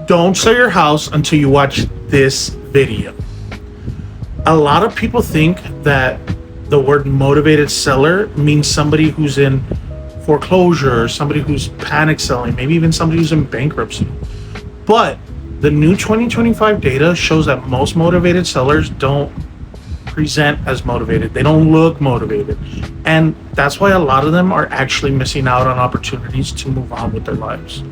Don't sell your house until you watch this video. A lot of people think that the word motivated seller means somebody who's in foreclosure or somebody who's panic selling, maybe even somebody who's in bankruptcy. But the new 2025 data shows that most motivated sellers don't present as motivated. They don't look motivated. And that's why a lot of them are actually missing out on opportunities to move on with their lives.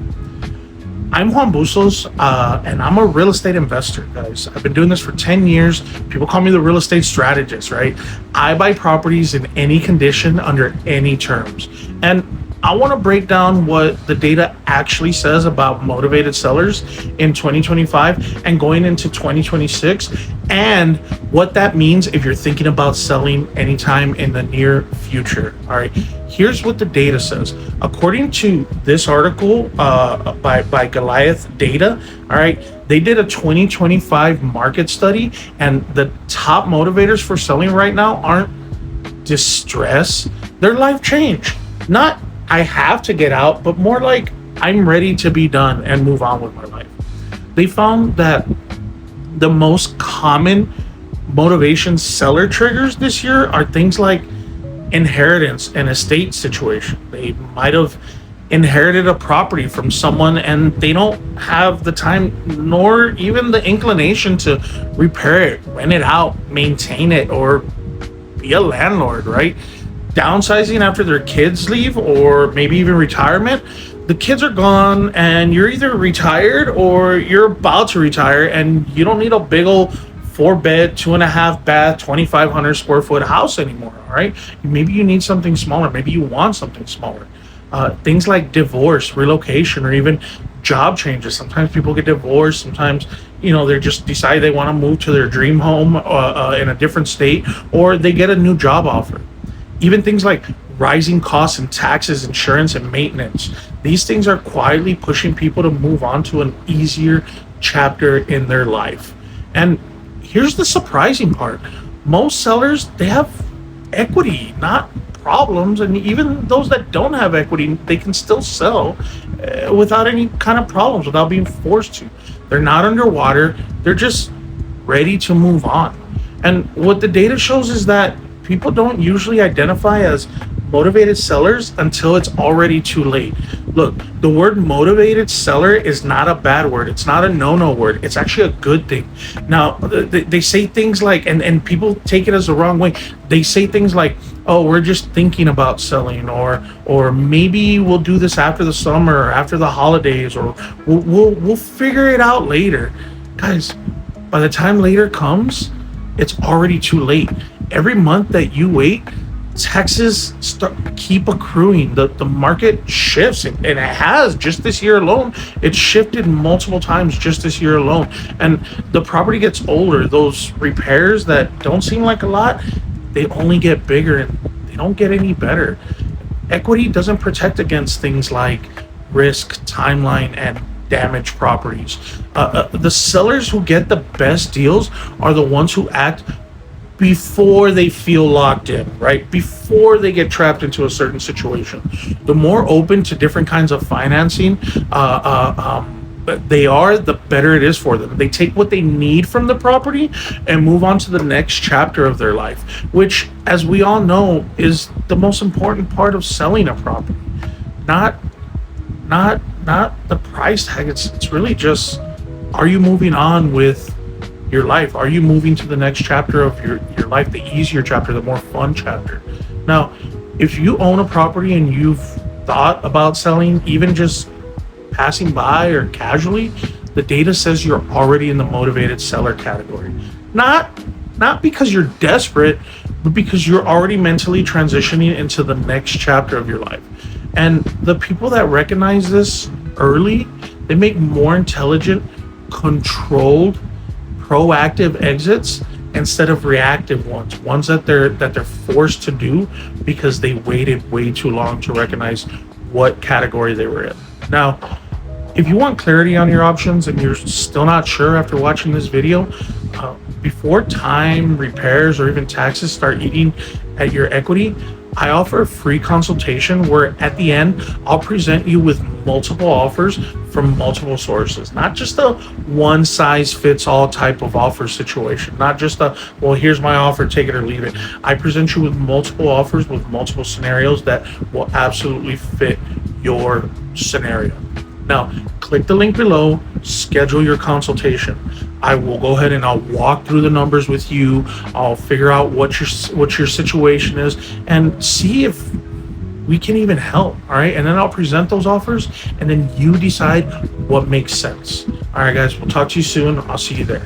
I'm Juan Bustos, and I'm a real estate investor, guys. I've been doing this for 10 years. People call me the real estate strategist, right? I buy properties in any condition under any terms. And I want to break down what the data actually says about motivated sellers in 2025 and going into 2026, and what that means if you're thinking about selling anytime in the near future. All right, here's what the data says. According to this article by Goliath Data, all right, they did a 2025 market study, and the top motivators for selling right now aren't distress, they're life change. Not I have to get out, but more like I'm ready to be done and move on with my life. They found that the most common motivation seller triggers this year are things like inheritance and estate situation. They might have inherited a property from someone and they don't have the time nor even the inclination to repair it, rent it out, maintain it, or be a landlord, right? Downsizing after their kids leave, or maybe even retirement. The kids are gone and you're either retired or you're about to retire, and you don't need a big old 4-bed, 2.5-bath, 2,500 square foot house anymore. All right, maybe you need something smaller. Maybe you want something smaller. Things like divorce, relocation, or even job changes. Sometimes people get divorced. Sometimes, they just decide they want to move to their dream home in a different state, or they get a new job offer. Even things like rising costs and taxes, insurance, and maintenance. These things are quietly pushing people to move on to an easier chapter in their life. And here's the surprising part. Most sellers, they have equity, not problems. And even those that don't have equity, they can still sell without any kind of problems, without being forced to. They're not underwater. They're just ready to move on. And what the data shows is that people don't usually identify as motivated sellers until it's already too late. Look, the word motivated seller is not a bad word. It's not a no word. It's actually a good thing. Now, they say things like, and people take it as the wrong way. They say things like, oh, we're just thinking about selling, or maybe we'll do this after the summer or after the holidays, or we'll figure it out later. Guys, by the time later comes, it's already too late. Every month that you wait, taxes keep accruing. The market shifts, and it has just this year alone. It's shifted multiple times just this year alone. And the property gets older. Those repairs that don't seem like a lot, they only get bigger, and they don't get any better. Equity doesn't protect against things like risk, timeline, and damaged properties. The sellers who get the best deals are the ones who act before they feel locked in, right? Before they get trapped into a certain situation. The more open to different kinds of financing they are, the better it is for them. They take what they need from the property and move on to the next chapter of their life, which, as we all know, is the most important part of selling a property. Not the price tag. It's really just, are you moving on with your life? Are you moving to the next chapter of your life, the easier chapter, the more fun chapter? Now, if you own a property and you've thought about selling, even just passing by or casually, the data says you're already in the motivated seller category. Not because you're desperate, but because you're already mentally transitioning into the next chapter of your life. And the people that recognize this early, they make more intelligent, controlled, proactive exits instead of reactive ones that they're forced to do because they waited way too long to recognize what category they were in. Now, if you want clarity on your options and you're still not sure after watching this video, before time, repairs, or even taxes start eating at your equity, I offer a free consultation where at the end I'll present you with multiple offers from multiple sources, not just a one size fits all type of offer situation, not just a, well, here's my offer, take it or leave it. I present you with multiple offers with multiple scenarios that will absolutely fit your scenario. Now, click the link below, schedule your consultation. I will go ahead and I'll walk through the numbers with you. I'll figure out what your situation is and see if we can even help. All right. And then I'll present those offers and then you decide what makes sense. All right, guys, we'll talk to you soon. I'll see you there.